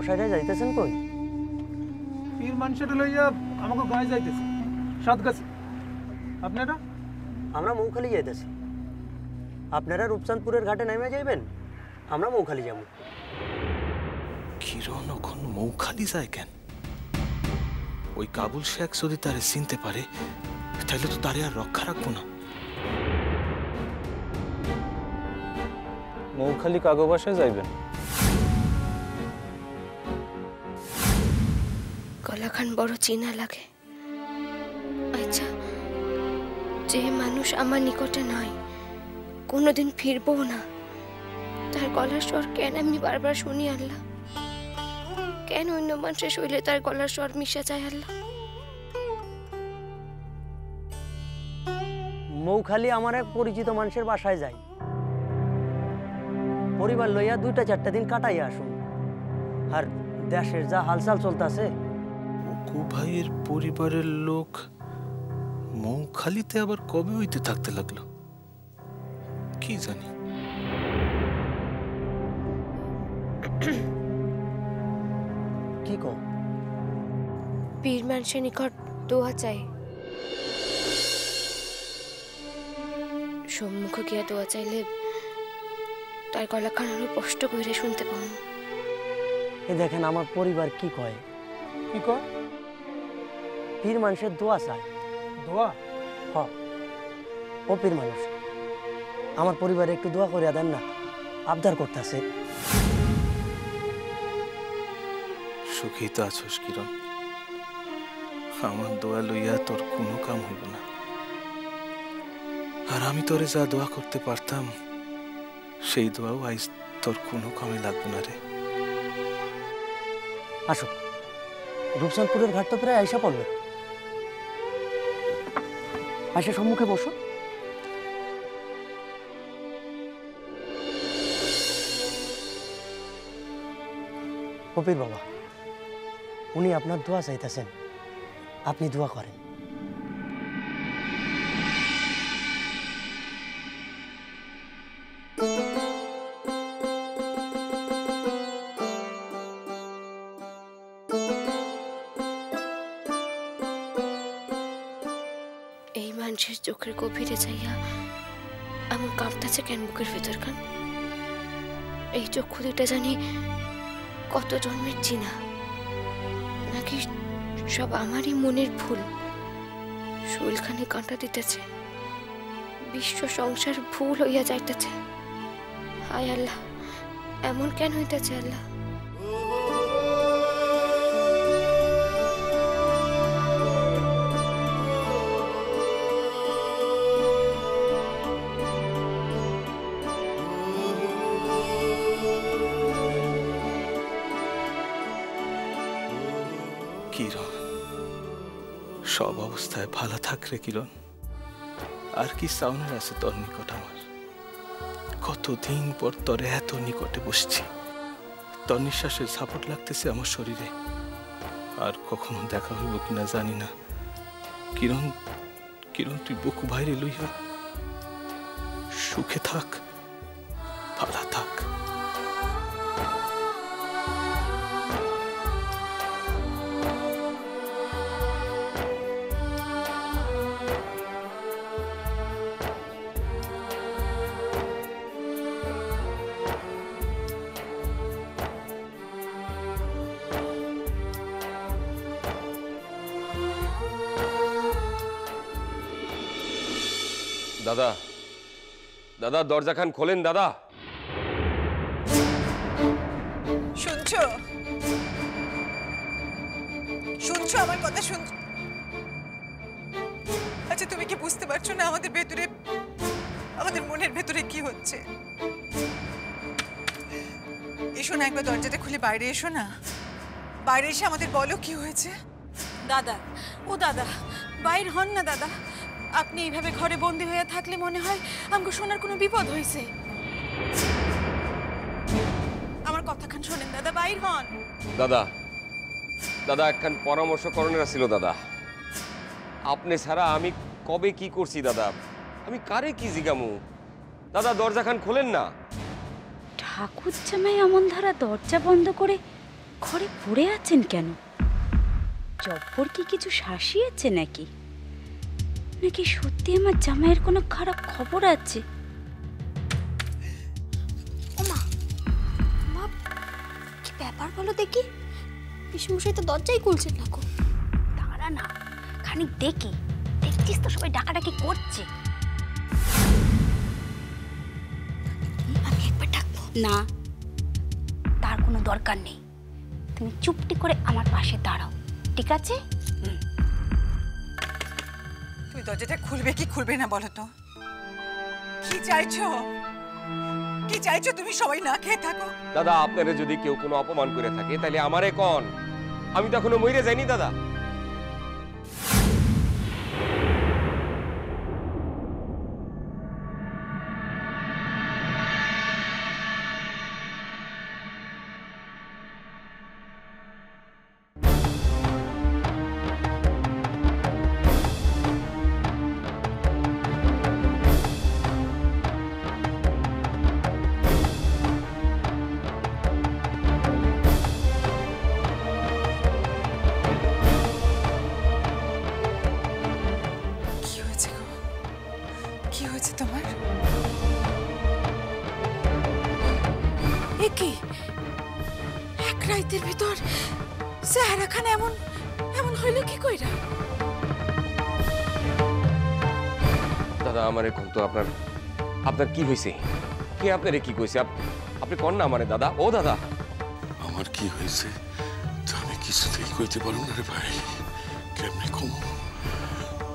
মশাইরা যাইতেছেন কই? পীর মানুষটা লইয়া আমাকে গায়ে যাইতেছে সাতগাছি। আপনারা? আমরা মৌখালি যাইতেছি। আপনারা রূপচাঁদপুরের ঘাটে নেমে যাইবেন, আমরা মৌখালি যাব। কিরণ এখন মৌখালি যায় কেন? ওই কাবুল শেখ যদি তারে চিনতে পারে তাহলে তো তারে আর রক্ষা রাখবো না। মৌখালি কাগো বাসায় যাইবেন? গলাখান বড় চিনা লাগে। আচ্ছা, যে মানুষ আমার নিকটে নয়, কোনোদিন ফিরবো না, তার গলার স্বর কেন আমি বারবার শুনি আল্লাহ? কেন অন্য মানুষের শরীরে তার গলার স্বর মিশা যায় আল্লাহ? মৌখালি আমার এক পরিচিত মানুষের বাসায় যাই, পরিবার লইয়া 2-4 দিন কাটাইয়া আসুন। আর দেশের যা হালচাল চলতেছে, অকু ভাইয়ের পরিবারের লোক মৌখালিতে আবার কবে হইতে থাকতে লাগলো কি জানি। কি কও? পীর মানুষের নিকট দোয়া চাই। সম্মুখ গিয়া দোয়া চাইলে তার গলাখান আরো স্পষ্ট করে শুনতে পাবো। এ দেখেন আমার পরিবার কি কয়। কি কয়? পীর মানুষের দোয়া চায়। দোয়া? হ, ও পীর মানুষ, আমার পরিবারে একটু দোয়া করিয়া দেন না, আবদার করতেছে। সুখী তো আছোস কিরণ? আমার দোয়া লইয়া তোর কোনো কাম হইব না। আর আমি তোরে যা দোয়া করতে পারতাম সেই দোয়াও আইজ তোর কোনো কামে লাগবে না রে। আসো, রূপচাঁদপুরের ঘাট তো প্রায় আইসা পড়লো। আইসা সম্মুখে বসো। কপির বাবা, উনি আপনার দোয়া চাইতেছেন, আপনি দোয়া করেন। এই মানুষের চোখের গভীরে যাইয়া এমন কাঁপতেছে কেন বুকের ভেতর খান? এই চক্ষু দুটা জানি কত জন্মের চিনা, নাকি সব আমারই মনের ভুল? শরীরখানে কাঁটা দিতেছে, বিশ্ব সংসার ভুল হইয়া যাইতেছে। হায় আল্লাহ, এমন কেন হইতেছে আল্লাহ? কিরণ, সব অবস্থায় ভালো থাক রে কিরণ। আর কি সাউনের আছে তোর নিকট আমার? কতদিন পর তোর এত নিকটে বসছি, তোর নিঃশ্বাসের সাপোর্ট লাগতেছে আমার শরীরে। আর কখনো দেখা হইব কিনা জানি না। কিরণ, কিরণ, তুই বকু বাইরে লইয়া সুখে থাক, ভালো থাক। দাদা, দাদা দরজা খান খোলেন দাদা। শুনছো? শুনছো আমার কথা? শুনছো? আচ্ছা, তুমি কি বুঝতে পারছো না আমাদের ভেতরে, আমাদের মনের ভেতরে কি হচ্ছে? এসো না, একবার দরজাটা খুলে বাইরে এসো না। বাইরে এসে আমাদের বলো কি হয়েছে। দাদা, ও দাদা, বাইর হন না দাদা। আপনি এইভাবে ঘরে বন্দি হয়ে থাকলে মনে হয় আমাকে শোনার কোনো বিপদ হয়েছে। আমার কথাখান শোনেন দাদা, বাইর হন। দাদা, দাদা একখান পরামর্শ করণের ছিল দাদা। আপনি ছাড়া আমি কবে কি করছি দাদা? আমি কারে কি জিগামু? দাদা দরজা খান খোলেন না। ঠাকুর জামাই এমন ধারা দরজা বন্ধ করে ঘরে পড়ে আছেন কেন? জব্বর কি কিছু শাসিয়েছে নাকি? নাকি সত্যি আমার জামাইয়ের কোনো খারাপ খবর আছে? ওমা, মা কি ব্যাপার বলো দেখি? পিসমশাই তো দরজাই খুলছেন না গো। দাঁড়া না, খানিক দেখি। দেখছিস তো সবাই ডাকাডাকি করছে। আমি একবার ডাকবো? না, তার কোনো দরকার নেই। তুমি চুপটি করে আমার পাশে দাঁড়াও, ঠিক আছে? তুমি দরজাটা খুলবে কি খুলবে না বলো তো? কি চাইছো? কি চাইছো তুমি সবাই না খেয়ে থাকো? দাদা, আপনারা যদি কেউ কোনো অপমান করে থাকে তাহলে আমারে কোন, আমি তো এখনো মইরে যাইনি দাদা। কি হয়েছে গো? কি হয়েছে তোমার? এ কি এক রাতের ভিতর চেহারা খান এমন এমন হইল কি কইরা? দাদা, আমারে কোন তো আপনার আপনার কি হয়েছে? কে আপনারে কি কইছে? আপনি কোন না আমারে দাদা? ও দাদা, আমার কি হয়েছে তা আমি কিছুতেই কইতে পারব না রে ভাই। কেমনে কমু?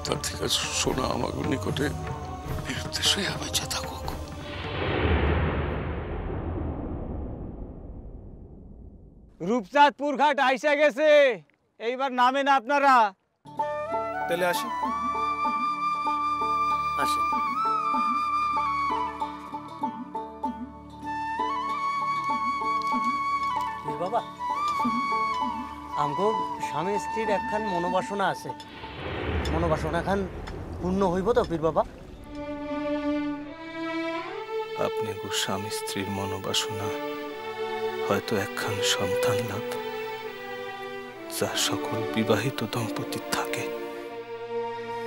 তার থেকে শোনা আমার নিকটে বিরুদ্ধে শুয়ে বেঁচে থাকুক। রূপচাঁদপুর ঘাট আইসা গেছে, এইবার নামেন আপনারা। তাহলে আসি। আসে বাবা, আমগো স্বামী স্ত্রীর একখান মনোবাসনা আছে। মনোবাসনা খান পূর্ণ হইব তো পীর বাবা? আপনি গো স্বামী স্ত্রীর মনোবাসনা হয়তো একখান সন্তান লাভ, যা সকল বিবাহিত দম্পতির থাকে।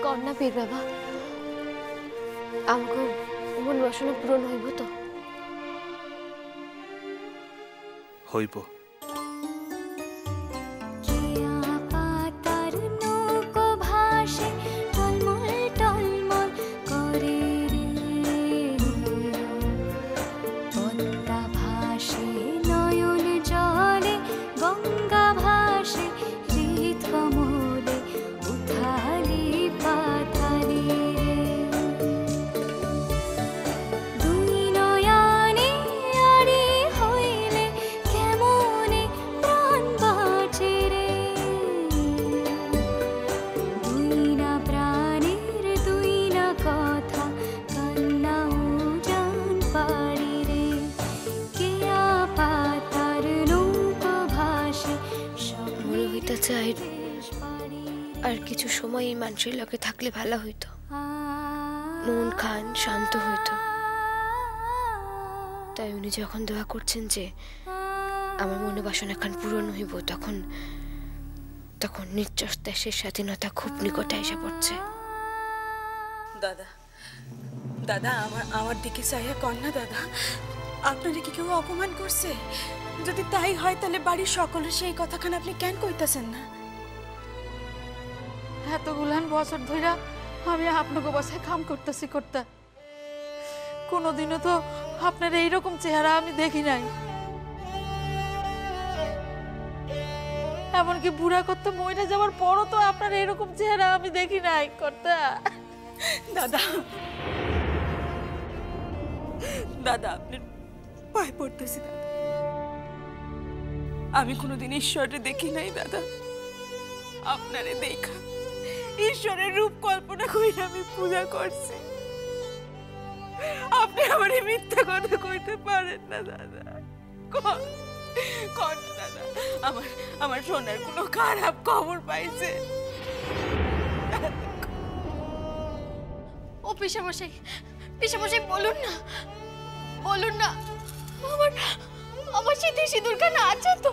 কন্যা পীর বাবা, আমাকে মন বাসনা পূরণ হইব তো? হইব। আর কিছু সময় এই মানুষের লগে থাকলে ভালো হইতো, মন খান শান্ত হইতো। তাই উনি যখন দোয়া করছেন যে আমার মনে বাসনা খান পূরণ হইব, তখন তখন নিশ্চয় দেশের স্বাধীনতা খুব নিকটে এসে পড়ছে। দাদা, দাদা আমার দিকে চাইয়া কন্যা দাদা, আপনারা কি কেউ অপমান করছে? যদি তাই হয় তাহলে বাড়ির সকলের সেই কথাখান আপনি কেন কইতাছেন না? এতগুলান বছর ধইরা আমি আপনাকে বাসায় কাম করতেছি করতে, কোনোদিনও তো আপনার এইরকম চেহারা আমি দেখি নাই। এমনকি বুড়া করতে মরে যাওয়ার পরও তো আপনার এইরকম চেহারা আমি দেখি নাই কর্তা। দাদা, দাদা আপনার পায়ে পড়তেছি দাদা। আমি কোনোদিন ঈশ্বরে দেখি নাই দাদা, আপনারে দেখা ঈশ্বরের রূপ কল্পনা করে আমি পূজা করছি। আপনি আমার মিথ্যা কথা কইতে পারেন না দাদা। কোন দাদা আমার সোনার কোনো খারাপ খবর পাইছে? ও পিসামশাই, পিসামশাই বলুন না, বলুন না, আমার আমার সিঁদুর সিঁদুর খানা আছে তো?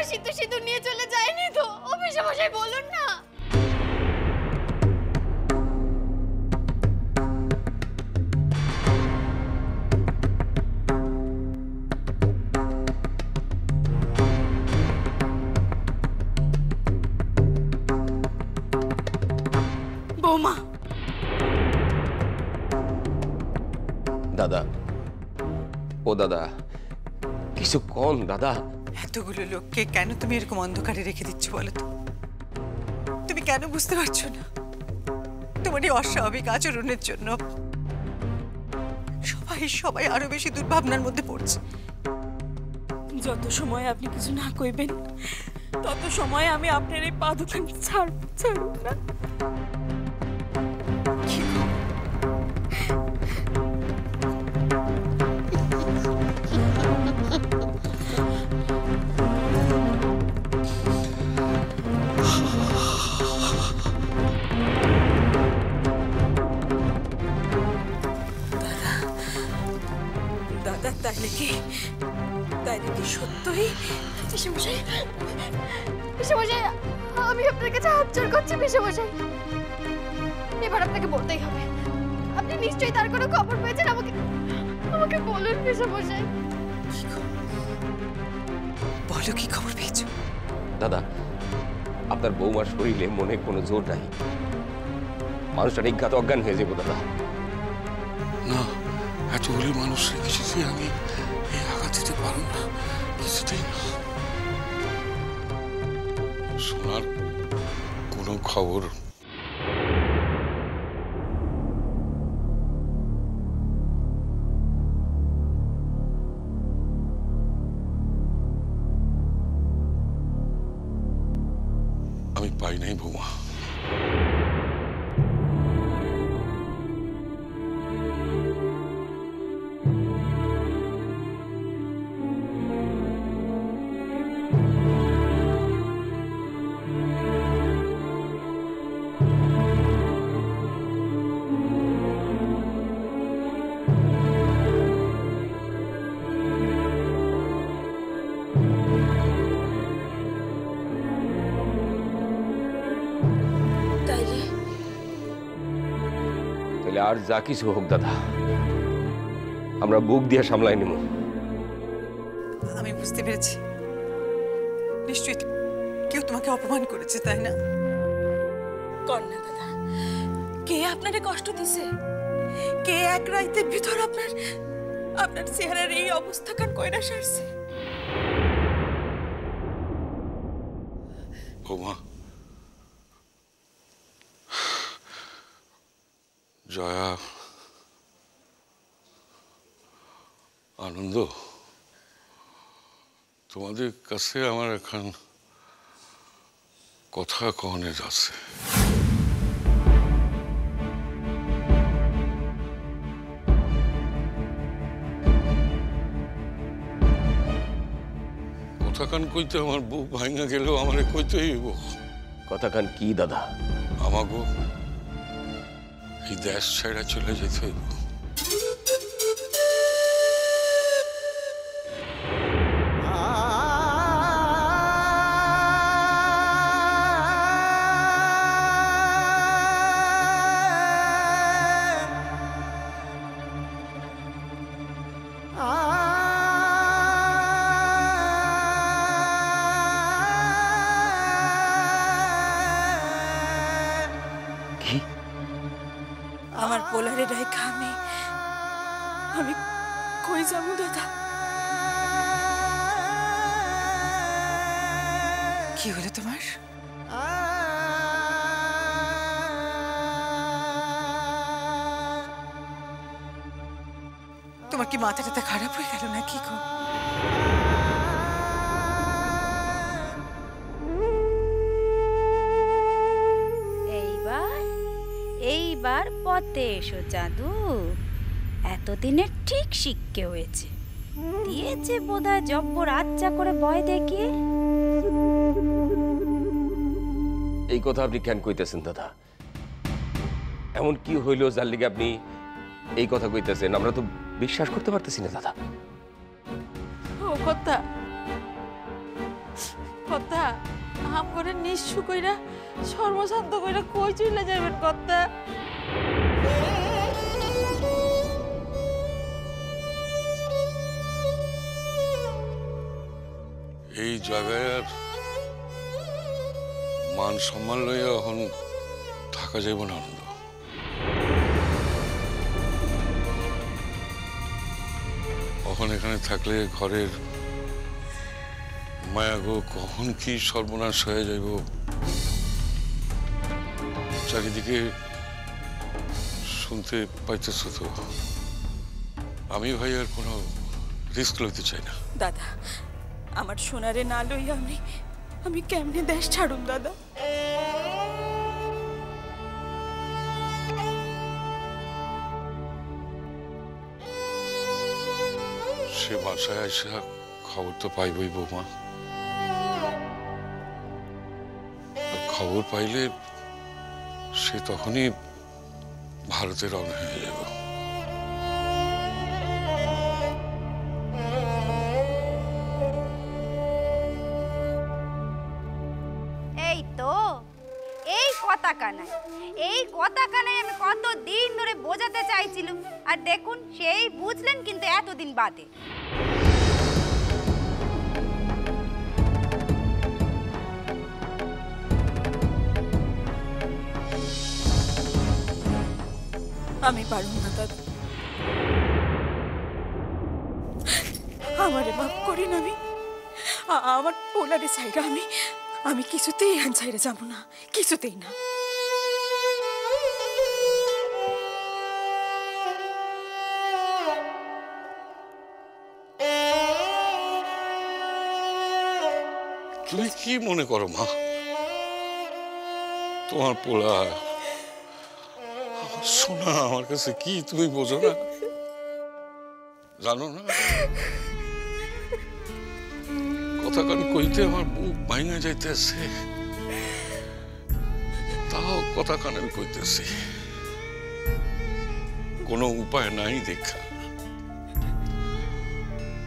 আমার সিঁদুর নিয়ে চলে যায়নি তো? ও পিসেমশাই বলুন না। বৌমা, দাদা, ও দাদা, কিছু কোন দাদা? এতগুলো লোককে কেন তুমি এরকম অন্ধকারে রেখে দিচ্ছ বলো তো? তুমি কেন বুঝতে পারছো না? তোমার এই অস্বাভাবিক আচরণের জন্য সবাই আরো বেশি দুর্ভাবনার মধ্যে পড়ছে। যত সময় আপনি কিছু না কইবেন তত সময় আমি আপনার এই পা দোকান ছাড়ব না। দাদা, তাইলে কি সত্যই? পিসেমশাই, আমি আপনার কাছে হাত জোড় করছি পিসেমশাই। এবার আপনাকে বলতেই হবে, আপনি নিশ্চয়ই তার কোনো খবর পেয়েছেন। আমাকে বলুন পিসেমশাই। বলো, কি খবর পেয়েছো? দাদা, আপনার বৌমার শরীরে মনে কোনো জোর নাই। মানুষটা নিঘাত অজ্ঞান হয়ে যাবো দাদা। না, এতগুলি মানুষের কিছুতেই আমি এই আঘাত দিতে পারব না, কিছুতেই না। শোনার কোনো খবর আমি পাই নাই বৌমা। আর যা কিছু হোক দাদা, আমরা বুক দিয়ে সামলাই নিব। আমি বুঝতে পেরেছি, নিশ্চয়ই কেউ তোমাকে অপমান করেছে, তাই না? কন্যা দাদা, কে আপনারে কষ্ট দিছে? কে এক রাতের ভিতর আপনার চেহারার এই অবস্থা কান কইরা সারছে? বৌমা, জয়া, আনন্দ, তোমাদের কাছে আমার এখন কথা কনের আছে। কথা কান কইতে আমার বুক ভাঙা গেলেও আমার কইতেই হইব। কথা কান কি দাদা? আমাগো এই দেশ ছেড়ে চলে যেতে হইব। আমার পোলারে রেখা আমি কই যাবো দাদা? কি হলো তোমার? তোমার কি মাথাটা খারাপ হয়ে গেল না কি গো? এইবার পথে এসো জাদু। এতদিনে ঠিক শিক্ষে হয়েছে, দিয়েছে বোধহয় জব্বর আচ্ছা করে ভয় দেখিয়ে। এই কথা আপনি কেন কইতেছেন দাদা? এমন কি হইল যার লিগে আপনি এই কথা কইতেছেন? আমরা তো বিশ্বাস করতে পারতেছি না দাদা। ও কথা কথা আম করে নিঃস্ব কইরা সর্বশান্ত কইরা কই চলে যাবেন কথা? এই জায়গায় আর মান সম্মান লইয়া এখন থাকা যাইব না আনন্দ। এখন এখানে থাকলে ঘরের মায়াগো কখন কি সর্বনাশ হয়ে যাইব। চারিদিকে শুনতে পাইতেছ তো। আমি ভাই আর কোনো রিস্ক লইতে চাই না। দাদা আমার সোনারে না লইয়া আমি কেমনে দেশ ছাড়ুম দাদা? সে বাসায় আসা খবর তো পাইবই বৌমা। খবর পাইলে সে তখনই ভারতে রওনা হয়ে যাব। এই তো এই কথা কানাই, এই কথা কানাই আমি কত দিন ধরে বোঝাতে চাইছিলাম, আর দেখুন সেই বুঝলেন কিন্তু এতদিন বাদে। আমি পারুম না দাদা, আমারে মাফ করেন। আমার পোলারে সাইরা আমি কিছুতেই হ্যান সাইরা যাব না, কিছুতেই না। তুমি কি মনে করো মা? তোমার পোলা আমার সোনা আমার কাছে কি তুমি বোঝো না? জানো না কথা কান কইতে আমার বুক ভাঙা যাইতেছে, তাও কথা কান আমি কইতেছি। কোনো উপায় নাই দেখা।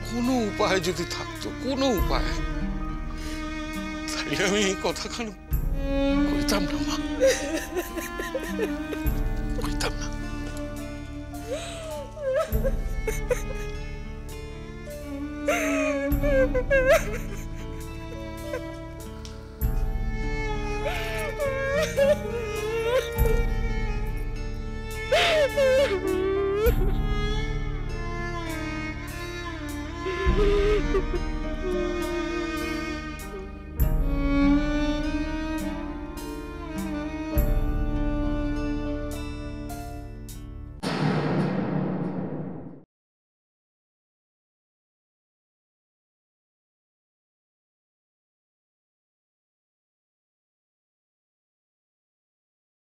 কোনো উপায় যদি থাকতো, কোনো উপায়, তাহলে আমি এই কথা খান কইতাম না মা, কইতাম না।